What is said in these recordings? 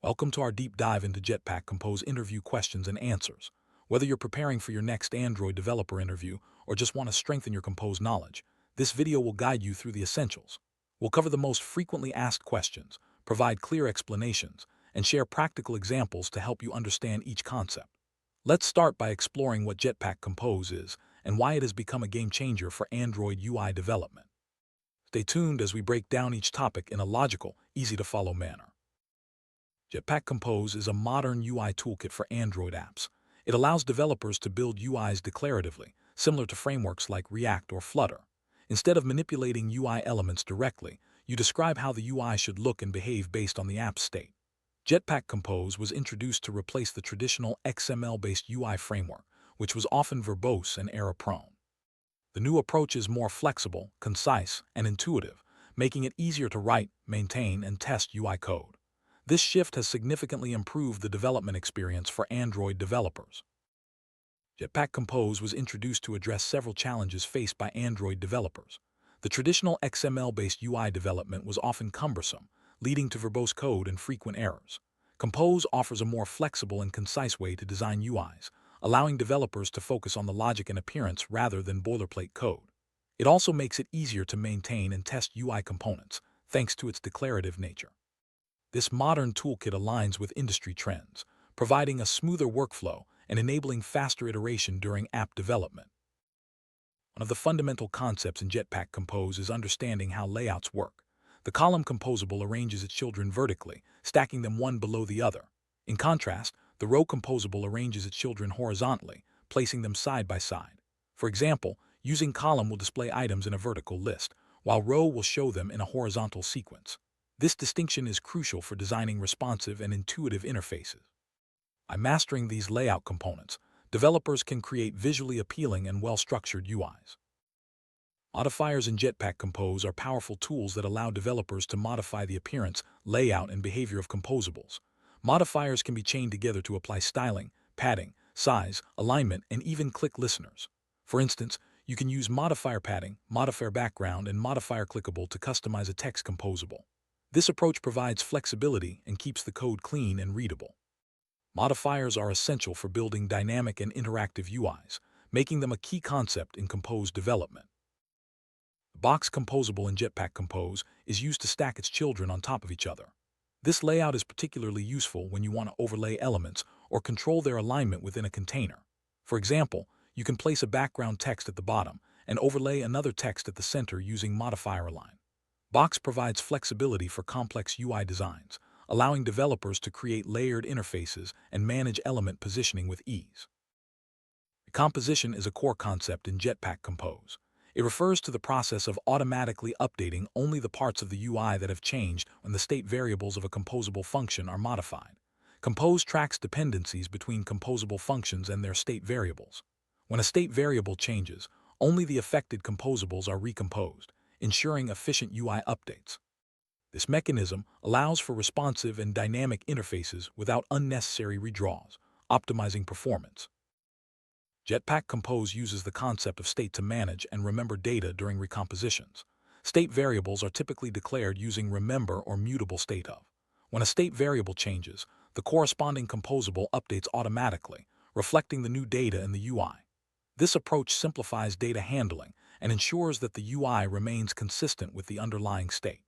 Welcome to our deep dive into Jetpack Compose interview questions and answers. Whether you're preparing for your next Android developer interview or just want to strengthen your Compose knowledge, this video will guide you through the essentials. We'll cover the most frequently asked questions, provide clear explanations, and share practical examples to help you understand each concept. Let's start by exploring what Jetpack Compose is and why it has become a game changer for Android UI development. Stay tuned as we break down each topic in a logical, easy-to-follow manner. Jetpack Compose is a modern UI toolkit for Android apps. It allows developers to build UIs declaratively, similar to frameworks like React or Flutter. Instead of manipulating UI elements directly, you describe how the UI should look and behave based on the app's state. Jetpack Compose was introduced to replace the traditional XML-based UI framework, which was often verbose and error-prone. The new approach is more flexible, concise, and intuitive, making it easier to write, maintain, and test UI code. This shift has significantly improved the development experience for Android developers. Jetpack Compose was introduced to address several challenges faced by Android developers. The traditional XML-based UI development was often cumbersome, leading to verbose code and frequent errors. Compose offers a more flexible and concise way to design UIs, allowing developers to focus on the logic and appearance rather than boilerplate code. It also makes it easier to maintain and test UI components, thanks to its declarative nature. This modern toolkit aligns with industry trends, providing a smoother workflow and enabling faster iteration during app development. One of the fundamental concepts in Jetpack Compose is understanding how layouts work. The column composable arranges its children vertically, stacking them one below the other. In contrast, the row composable arranges its children horizontally, placing them side by side. For example, using column will display items in a vertical list, while row will show them in a horizontal sequence. This distinction is crucial for designing responsive and intuitive interfaces. By mastering these layout components, developers can create visually appealing and well-structured UIs. Modifiers in Jetpack Compose are powerful tools that allow developers to modify the appearance, layout, and behavior of composables. Modifiers can be chained together to apply styling, padding, size, alignment, and even click listeners. For instance, you can use Modifier.padding, Modifier.background, and Modifier.clickable to customize a text composable. This approach provides flexibility and keeps the code clean and readable. Modifiers are essential for building dynamic and interactive UIs, making them a key concept in Compose development. The box composable in Jetpack Compose is used to stack its children on top of each other. This layout is particularly useful when you want to overlay elements or control their alignment within a container. For example, you can place a background text at the bottom and overlay another text at the center using Modifier.align. Box provides flexibility for complex UI designs, allowing developers to create layered interfaces and manage element positioning with ease. Recomposition is a core concept in Jetpack Compose. It refers to the process of automatically updating only the parts of the UI that have changed when the state variables of a composable function are modified. Compose tracks dependencies between composable functions and their state variables. When a state variable changes, only the affected composables are recomposed, ensuring efficient UI updates. This mechanism allows for responsive and dynamic interfaces without unnecessary redraws, optimizing performance. Jetpack Compose uses the concept of state to manage and remember data during recompositions. State variables are typically declared using remember or mutableStateOf. When a state variable changes, the corresponding composable updates automatically, reflecting the new data in the UI. This approach simplifies data handling and ensures that the UI remains consistent with the underlying state.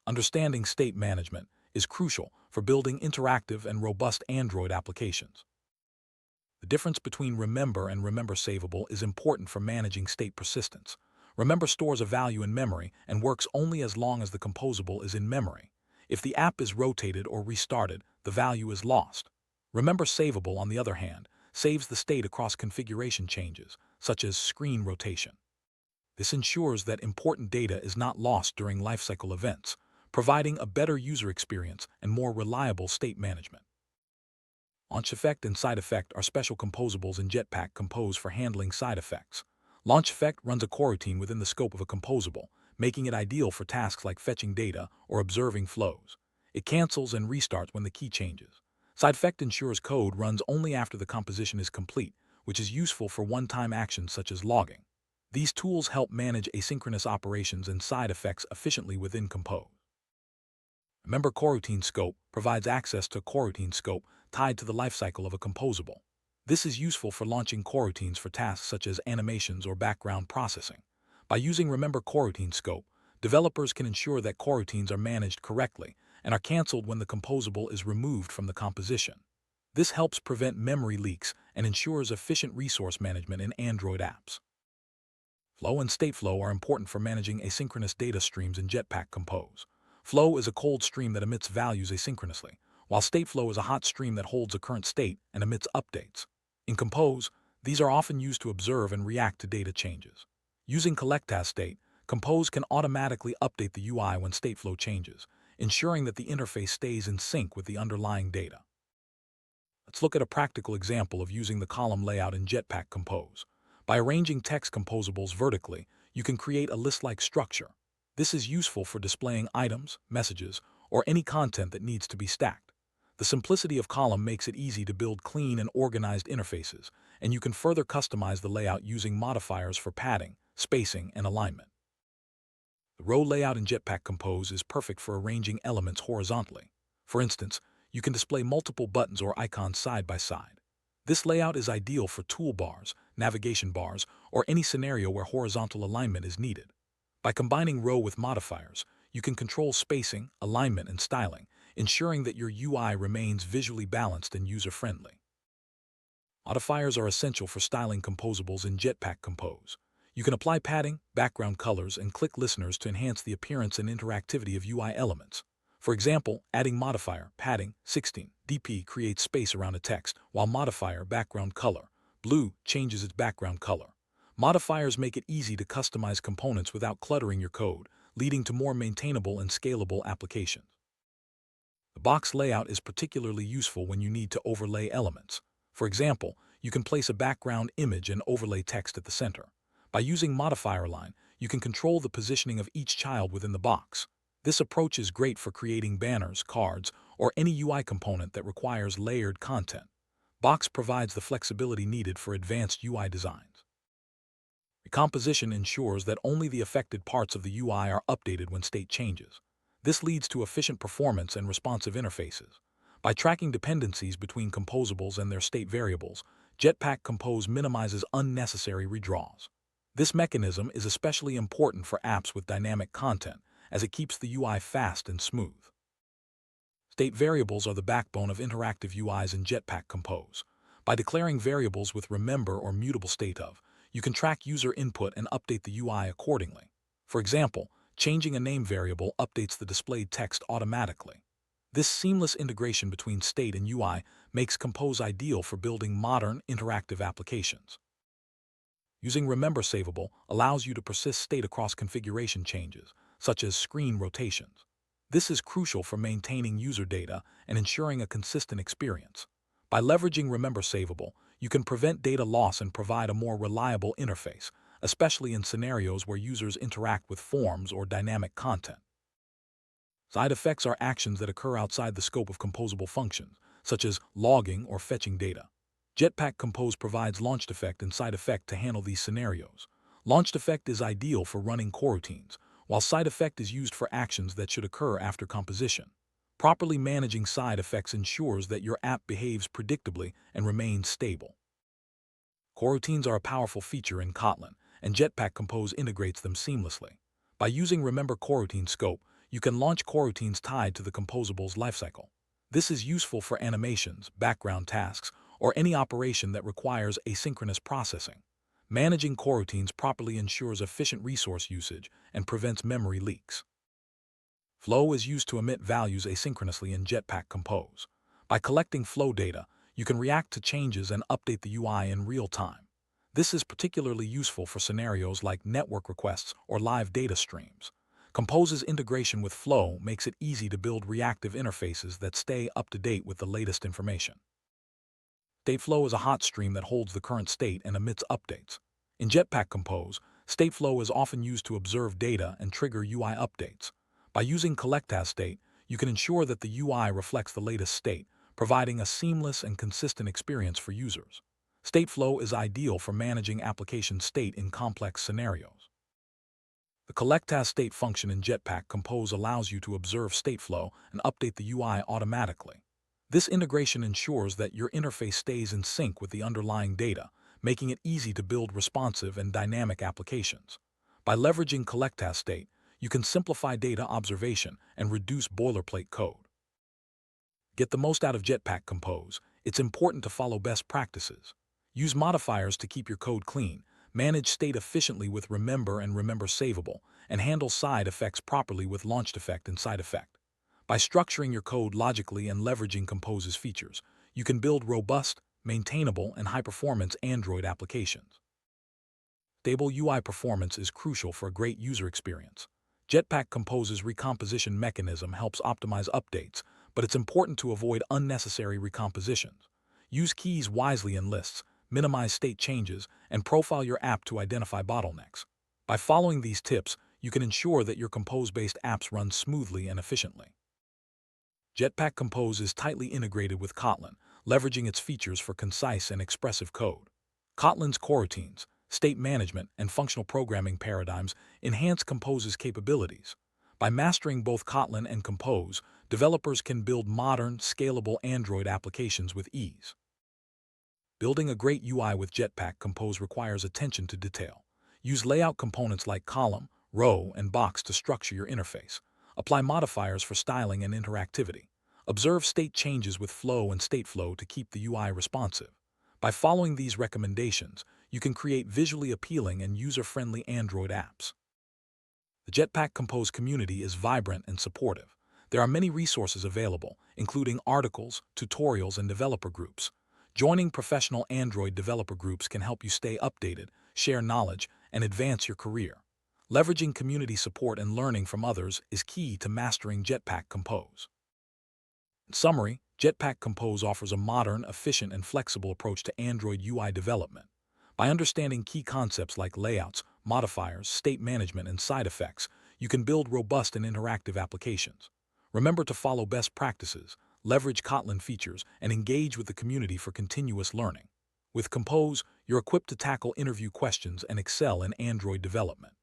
Understanding state management is crucial for building interactive and robust Android applications. The difference between remember and remember savable is important for managing state persistence. Remember stores a value in memory and works only as long as the composable is in memory. If the app is rotated or restarted, the value is lost. Remember savable, on the other hand, saves the state across configuration changes, such as screen rotation. This ensures that important data is not lost during lifecycle events, providing a better user experience and more reliable state management. LaunchedEffect and SideEffect are special composables in Jetpack Compose for handling side effects. LaunchedEffect runs a coroutine within the scope of a composable, making it ideal for tasks like fetching data or observing flows. It cancels and restarts when the key changes. SideEffect ensures code runs only after the composition is complete, which is useful for one-time actions such as logging. These tools help manage asynchronous operations and side effects efficiently within Compose. Remember coroutine scope provides access to coroutine scope tied to the lifecycle of a composable. This is useful for launching coroutines for tasks such as animations or background processing. By using Remember Coroutine Scope, developers can ensure that coroutines are managed correctly and are canceled when the composable is removed from the composition. This helps prevent memory leaks and ensures efficient resource management in Android apps. Flow and stateflow are important for managing asynchronous data streams in Jetpack Compose. Flow is a cold stream that emits values asynchronously, while stateflow is a hot stream that holds a current state and emits updates. In Compose, these are often used to observe and react to data changes. Using collect-as-state, Compose can automatically update the UI when stateflow changes, ensuring that the interface stays in sync with the underlying data. Let's look at a practical example of using the column layout in Jetpack Compose. By arranging text composables vertically, you can create a list-like structure. This is useful for displaying items, messages, or any content that needs to be stacked. The simplicity of column makes it easy to build clean and organized interfaces, and you can further customize the layout using modifiers for padding, spacing, and alignment. The row layout in Jetpack Compose is perfect for arranging elements horizontally. For instance, you can display multiple buttons or icons side by side. This layout is ideal for toolbars, navigation bars, or any scenario where horizontal alignment is needed. By combining row with modifiers, you can control spacing, alignment, and styling, ensuring that your UI remains visually balanced and user-friendly. Modifiers are essential for styling composables in Jetpack Compose. You can apply padding, background colors, and click listeners to enhance the appearance and interactivity of UI elements. For example, adding Modifier.padding 16 dp creates space around a text, while Modifier.background color blue changes its background color. Modifiers make it easy to customize components without cluttering your code, leading to more maintainable and scalable applications. The box layout is particularly useful when you need to overlay elements. For example, you can place a background image and overlay text at the center. By using Modifier.align, you can control the positioning of each child within the box. This approach is great for creating banners, cards, or any UI component that requires layered content. Box provides the flexibility needed for advanced UI designs. Recomposition ensures that only the affected parts of the UI are updated when state changes. This leads to efficient performance and responsive interfaces. By tracking dependencies between composables and their state variables, Jetpack Compose minimizes unnecessary redraws. This mechanism is especially important for apps with dynamic content, as it keeps the UI fast and smooth. State variables are the backbone of interactive UIs in Jetpack Compose. By declaring variables with remember or mutableStateOf, you can track user input and update the UI accordingly. For example, changing a name variable updates the displayed text automatically. This seamless integration between state and UI makes Compose ideal for building modern, interactive applications. Using Remember Savable allows you to persist state across configuration changes, such as screen rotations. This is crucial for maintaining user data and ensuring a consistent experience. By leveraging Remember Savable, you can prevent data loss and provide a more reliable interface, especially in scenarios where users interact with forms or dynamic content. Side effects are actions that occur outside the scope of composable functions, such as logging or fetching data. Jetpack Compose provides LaunchedEffect and SideEffect to handle these scenarios. LaunchedEffect is ideal for running coroutines, while SideEffect is used for actions that should occur after composition. Properly managing side effects ensures that your app behaves predictably and remains stable. Coroutines are a powerful feature in Kotlin, and Jetpack Compose integrates them seamlessly. By using Remember Coroutine Scope, you can launch coroutines tied to the composable's lifecycle. This is useful for animations, background tasks, or any operation that requires asynchronous processing. Managing coroutines properly ensures efficient resource usage and prevents memory leaks. Flow is used to emit values asynchronously in Jetpack Compose. By collecting flow data, you can react to changes and update the UI in real time. This is particularly useful for scenarios like network requests or live data streams. Compose's integration with Flow makes it easy to build reactive interfaces that stay up to date with the latest information. Stateflow is a hot stream that holds the current state and emits updates. In Jetpack Compose, stateflow is often used to observe data and trigger UI updates. By using collect-as-state, you can ensure that the UI reflects the latest state, providing a seamless and consistent experience for users. Stateflow is ideal for managing application state in complex scenarios. The collect-as-state function in Jetpack Compose allows you to observe state flow and update the UI automatically. This integration ensures that your interface stays in sync with the underlying data, making it easy to build responsive and dynamic applications. By leveraging collect-as-state, you can simplify data observation and reduce boilerplate code. Get the most out of Jetpack Compose. It's important to follow best practices. Use modifiers to keep your code clean, manage state efficiently with remember and remember savable, and handle side effects properly with LaunchedEffect and SideEffect. By structuring your code logically and leveraging Compose's features, you can build robust, maintainable, and high-performance Android applications. Stable UI performance is crucial for a great user experience. Jetpack Compose's recomposition mechanism helps optimize updates, but it's important to avoid unnecessary recompositions. Use keys wisely in lists, minimize state changes, and profile your app to identify bottlenecks. By following these tips, you can ensure that your Compose-based apps run smoothly and efficiently. Jetpack Compose is tightly integrated with Kotlin, leveraging its features for concise and expressive code. Kotlin's coroutines, state management, and functional programming paradigms enhance Compose's capabilities. By mastering both Kotlin and Compose, developers can build modern, scalable Android applications with ease. Building a great UI with Jetpack Compose requires attention to detail. Use layout components like column, row, and box to structure your interface. Apply modifiers for styling and interactivity. Observe state changes with flow and stateflow to keep the UI responsive. By following these recommendations, you can create visually appealing and user-friendly Android apps. The Jetpack Compose community is vibrant and supportive. There are many resources available, including articles, tutorials, and developer groups. Joining professional Android developer groups can help you stay updated, share knowledge, and advance your career. Leveraging community support and learning from others is key to mastering Jetpack Compose. In summary, Jetpack Compose offers a modern, efficient, and flexible approach to Android UI development. By understanding key concepts like layouts, modifiers, state management, and side effects, you can build robust and interactive applications. Remember to follow best practices, leverage Kotlin features, and engage with the community for continuous learning. With Compose, you're equipped to tackle interview questions and excel in Android development.